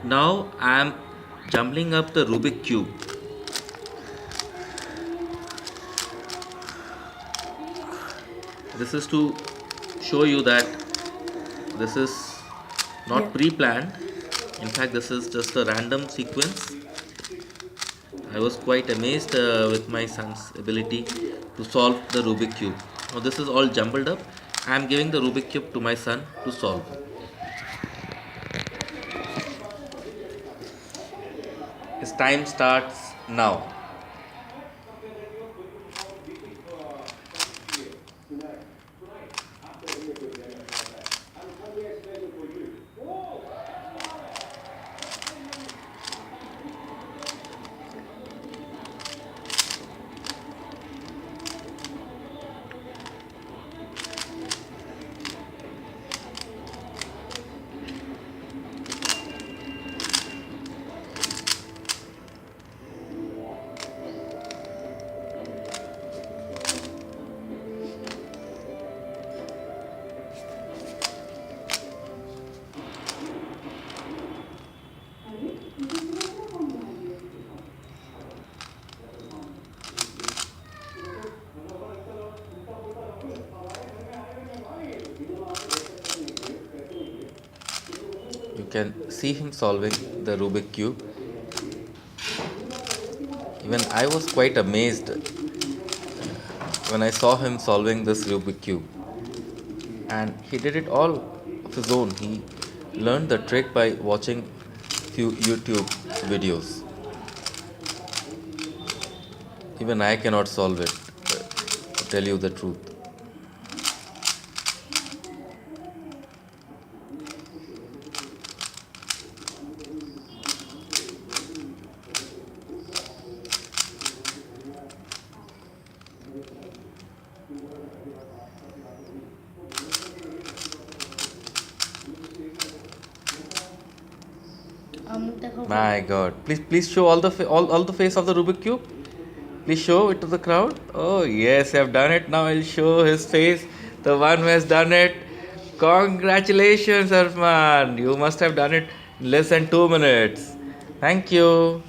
Now I am jumbling up the Rubik Cube. This is to show you that this is Yeah. not pre-planned. In fact, this is just a random sequence. I was quite amazed with my son's ability to solve the Rubik Cube. Now this is all jumbled up. I am giving the Rubik Cube to my son to solve. His time starts now. You can see him solving the Rubik Cube. Even I was quite amazed when I saw him solving this Rubik Cube. And he did it all of his own. He learned the trick by watching few YouTube videos. Even I cannot solve it, to tell you the truth. My God! Please show all the face of the Rubik cube. Please show it to the crowd. Oh yes, I have done it. Now I'll show his face. The one who has done it. Congratulations, Arman. You must have done it in less than 2 minutes. Thank you.